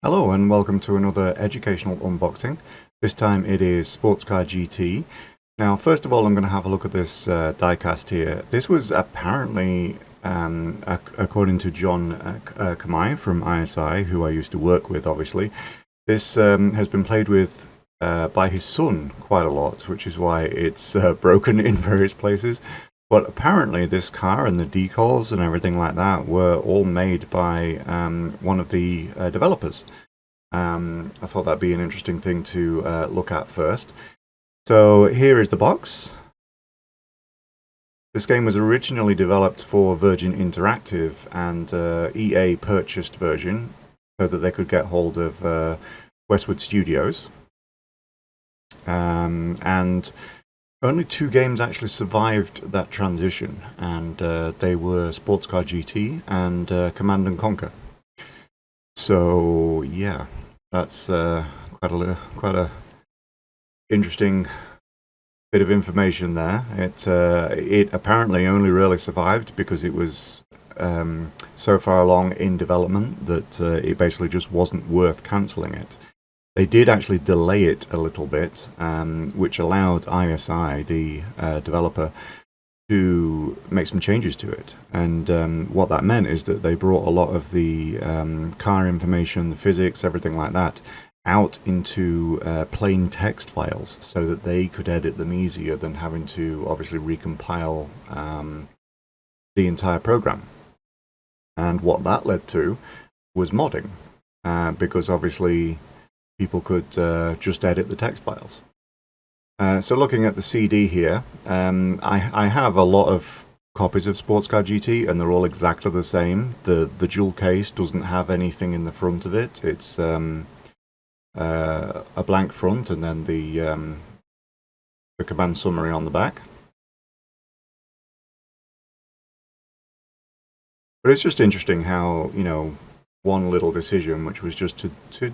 Hello and welcome to another educational unboxing. This time it is Sports Car GT. Now first of all I'm going to have a look at this diecast here. This was apparently, according to John Kamai from ISI, who I used to work with obviously, this has been played with by his son quite a lot, which is why it's broken in various places. But apparently this car and the decals and everything like that were all made by one of the developers. I thought that'd be an interesting thing to look at first. So here is the box. This game was originally developed for Virgin Interactive, and EA purchased Virgin so that they could get hold of Westwood Studios. And only two games actually survived that transition, and they were Sports Car GT and Command and Conquer. So yeah, that's quite a interesting bit of information there. It apparently only really survived because it was so far along in development that it basically just wasn't worth cancelling it. They did actually delay it a little bit, which allowed ISI, the developer, to make some changes to it. And what that meant is that they brought a lot of the car information, the physics, everything like that, out into plain text files so that they could edit them easier than having to obviously recompile the entire program. And what that led to was modding, because obviously people could just edit the text files. So looking at the CD here, I have a lot of copies of Sports Car GT, and they're all exactly the same. The dual case doesn't have anything in the front of it. It's a blank front, and then the command summary on the back. But it's just interesting how, one little decision, which was just to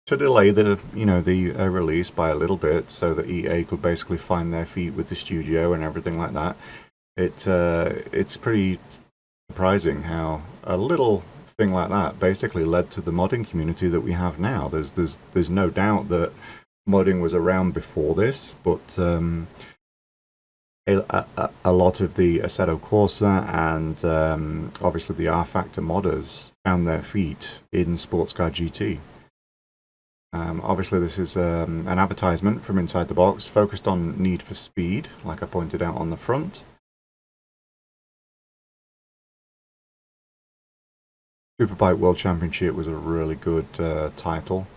delay the release by a little bit so that EA could basically find their feet with the studio and everything like that. It's pretty surprising how a little thing like that basically led to the modding community that we have now. There's no doubt that modding was around before this, but a lot of the Assetto Corsa and obviously the R-Factor modders found their feet in Sports Car GT. Obviously this is an advertisement from inside the box focused on Need for Speed, like I pointed out on the front. Superbike World Championship was a really good title.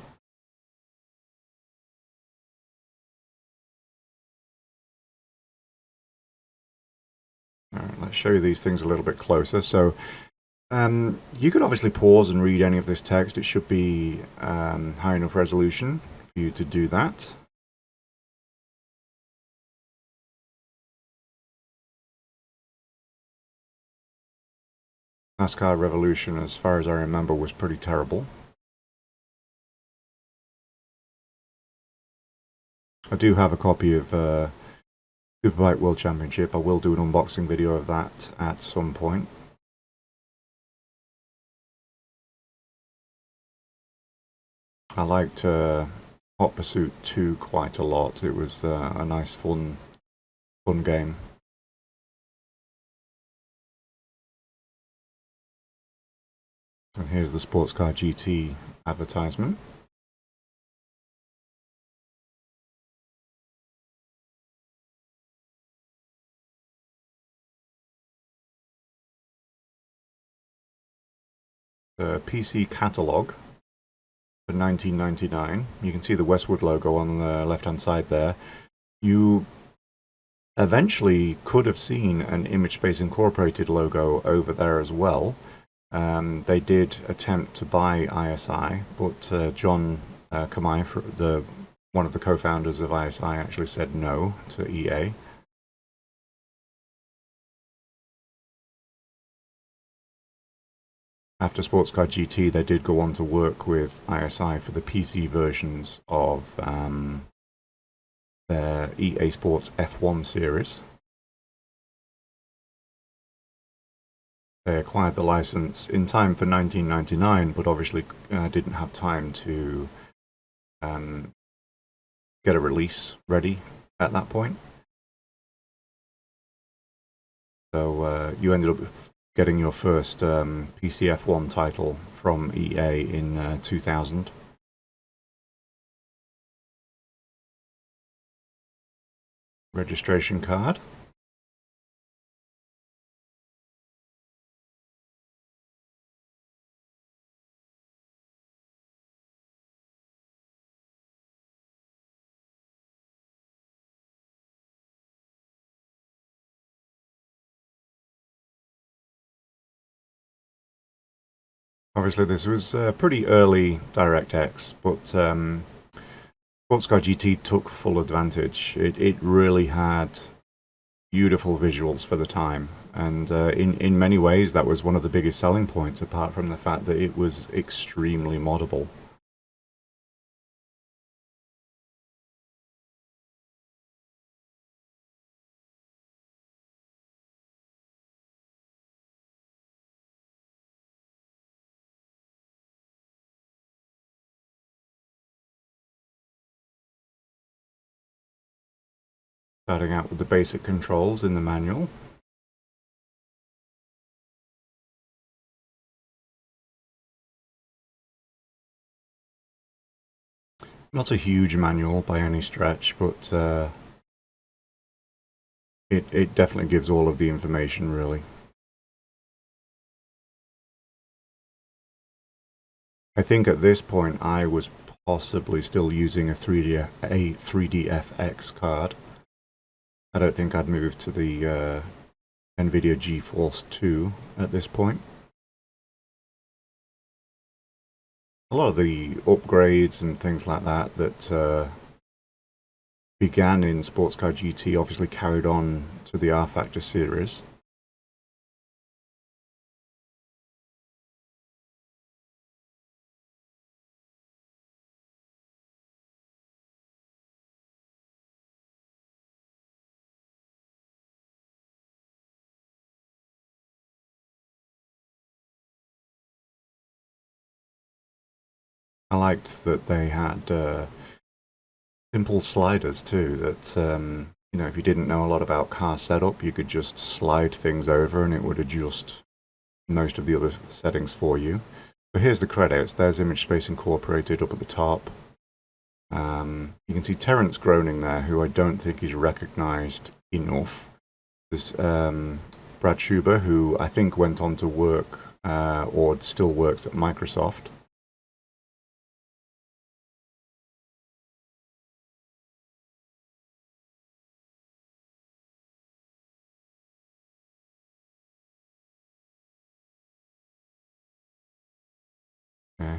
Alright, let's show you these things a little bit closer. So you could obviously pause and read any of this text. It should be high enough resolution for you to do that. NASCAR Revolution, as far as I remember, was pretty terrible. I do have a copy of Superbike World Championship. I will do an unboxing video of that at some point. I liked Hot Pursuit 2 quite a lot. It was a nice, fun game. And here's the Sports Car GT advertisement. The PC catalog for 1999. You can see the Westwood logo on the left-hand side there. You eventually could have seen an Image Space Incorporated logo over there as well. They did attempt to buy ISI, but John Kamai, one of the co-founders of ISI, actually said no to EA. After Sports Car GT, they did go on to work with ISI for the PC versions of their EA Sports F1 series. they acquired the license in time for 1999, but obviously didn't have time to get a release ready at that point. So you ended up getting your first PCF1 title from EA in 2000. Registration card. Obviously, this was pretty early DirectX, but Sports Car GT took full advantage. It really had beautiful visuals for the time, and in many ways that was one of the biggest selling points, apart from the fact that it was extremely moddable. Starting out with the basic controls in the manual. Not a huge manual by any stretch, but it definitely gives all of the information, really. I think at this point I was possibly still using a 3DFX card. I don't think I'd moved to the NVIDIA GeForce 2 at this point. A lot of the upgrades and things like that began in Sports Car GT obviously carried on to the R-Factor series. I liked that they had simple sliders too, that you know, if you didn't know a lot about car setup, you could just slide things over and it would adjust most of the other settings for you. But here's the credits. There's Image Space Incorporated up at the top. You can see Terence Groening there, who I don't think is recognized enough. There's Brad Schuber, who I think went on to work or still works at Microsoft.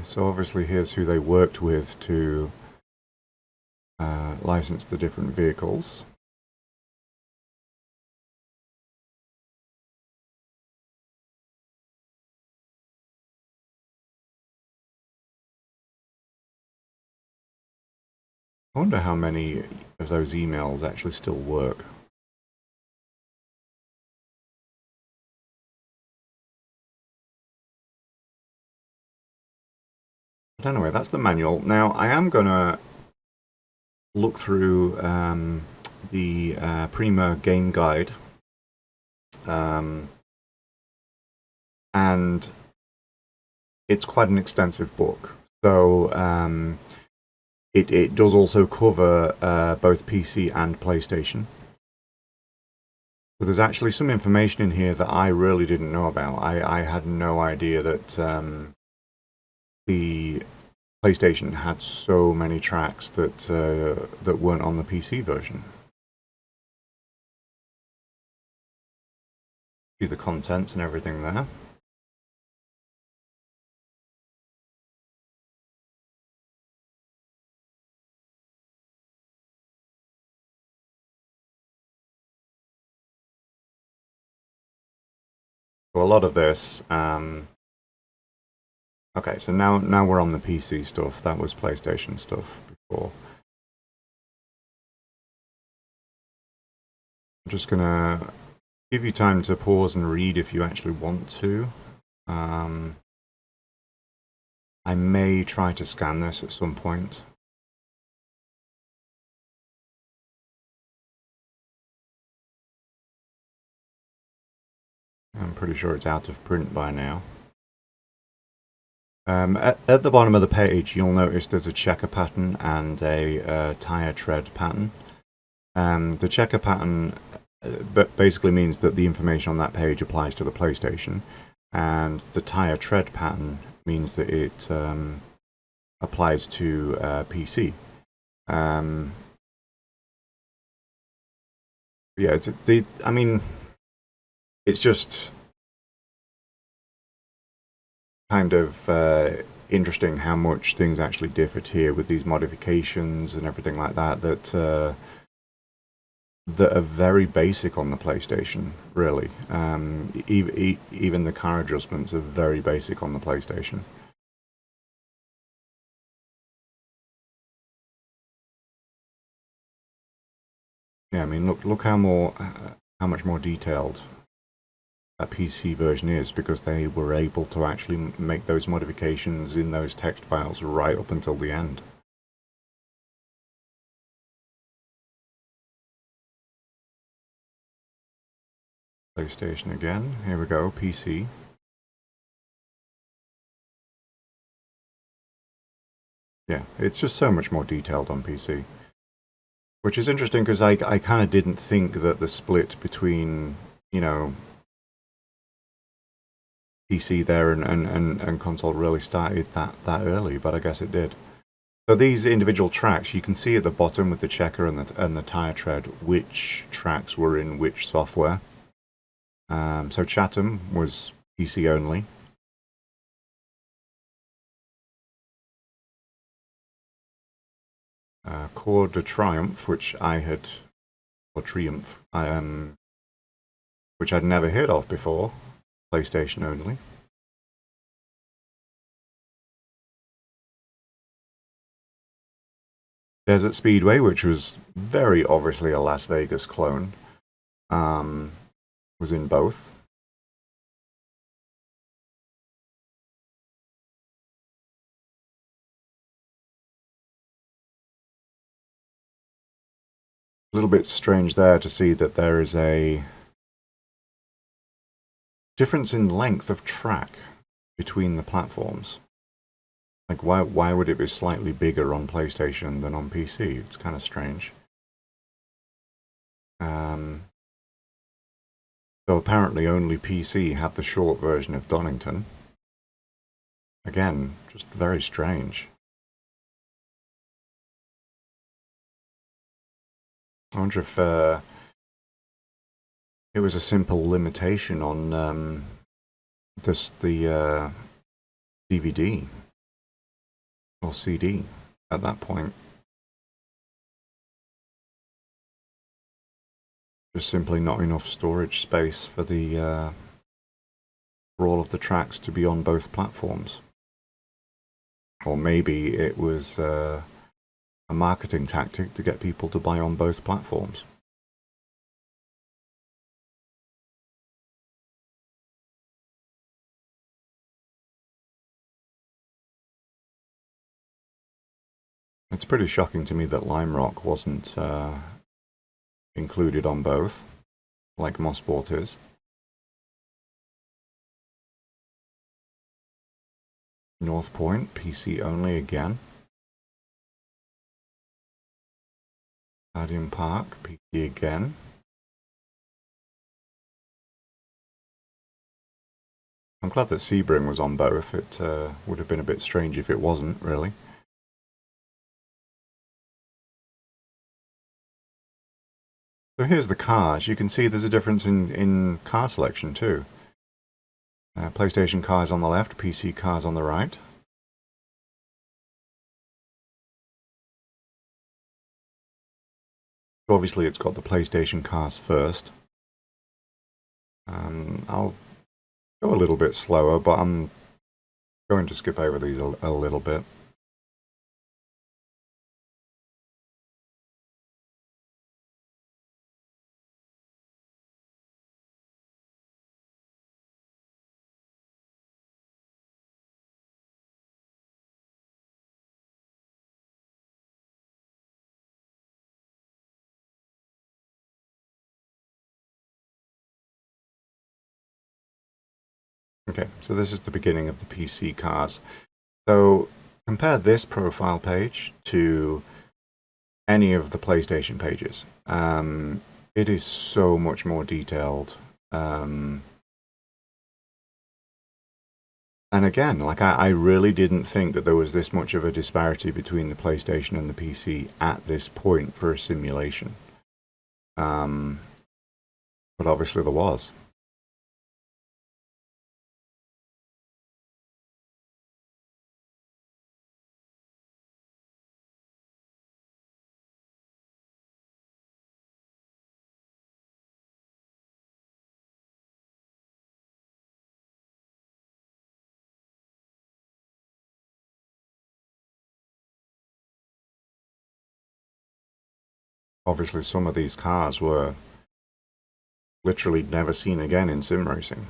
So obviously here's who they worked with to license the different vehicles. I wonder how many of those emails actually still work. But anyway, that's the manual. Now I am going to look through the Prima game guide, and it's quite an extensive book. So it does also cover both PC and PlayStation. So there's actually some information in here that I really didn't know about. I had no idea that the PlayStation had so many tracks that weren't on the PC version. See the contents and everything there. So a lot of this. Okay, so now we're on the PC stuff. That was PlayStation stuff before. I'm just gonna Give you time to pause and read if you actually want to. I may try to scan this at some point. I'm pretty sure it's out of print by now. At the bottom of the page, you'll notice there's a checker pattern and a tire tread pattern. The checker pattern basically means that the information on that page applies to the PlayStation, and the tire tread pattern means that it applies to PC. Yeah, I mean, it's just kind of interesting how much things actually differed here with these modifications and everything like that that are very basic on the PlayStation, really. Even the car adjustments are very basic on the PlayStation. Yeah, I mean, look how much more detailed that PC version is, because they were able to actually make those modifications in those text files right up until the end. PlayStation again. Here we go, PC. Yeah, it's just so much more detailed on PC. Which is interesting because I kind of didn't think that the split between, you know, PC there and console really started that early, but I guess it did. So these individual tracks, you can see at the bottom with the checker and the tire tread which tracks were in which software. So Chatham was PC only. Cours de Triomphe, which I had, or Triumph, which I'd never heard of before, PlayStation only. Desert Speedway, which was very obviously a Las Vegas clone, was in both. A little bit strange there to see that there is a difference in length of track between the platforms. Like, why would it be slightly bigger on PlayStation than on PC? It's kind of strange. So apparently only PC had the short version of Donington. Again, just very strange. I wonder if it was a simple limitation on the DVD or CD at that point. Just simply not enough storage space for the for all of the tracks to be on both platforms. Or maybe it was a marketing tactic to get people to buy on both platforms. It's pretty shocking to me that Lime Rock wasn't included on both, like Mosport is. North Point, PC only again. Stadium Park, PC again. I'm glad that Sebring was on both. It would have been a bit strange if it wasn't, really. So here's the cars. You can see there's a difference in car selection too. PlayStation cars on the left, PC cars on the right. Obviously it's got the PlayStation cars first. I'll go a little bit slower, but I'm going to skip over these a little bit. Okay, so this is the beginning of the PC cars. So compare this profile page to any of the PlayStation pages. It is so much more detailed. And again, like I really didn't think that there was this much of a disparity between the PlayStation and the PC at this point for a simulation. But obviously there was. Obviously some of these cars were literally never seen again in sim racing.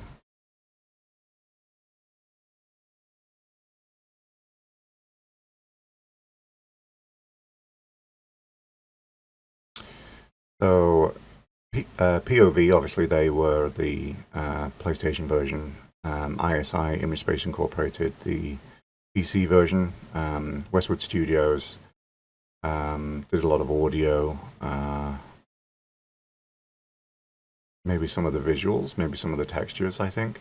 So POV, obviously they were the PlayStation version. ISI, Image Space Incorporated, the PC version. Westwood Studios did a lot of audio. Maybe some of the visuals, maybe some of the textures, I think.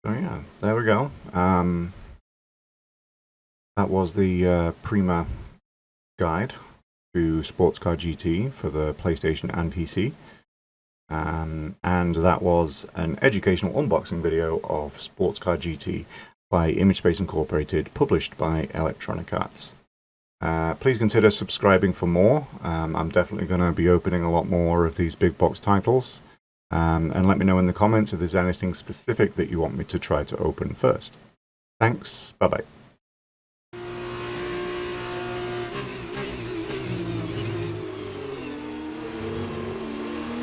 So yeah, there we go. That was the Prima guide to Sports Car GT for the PlayStation and PC. And that was an educational unboxing video of Sports Car GT by Image Space Incorporated, published by Electronic Arts. Please consider subscribing for more. I'm definitely going to be opening a lot more of these big box titles. And let me know in the comments if there's anything specific that you want me to try to open first. Thanks. Bye-bye.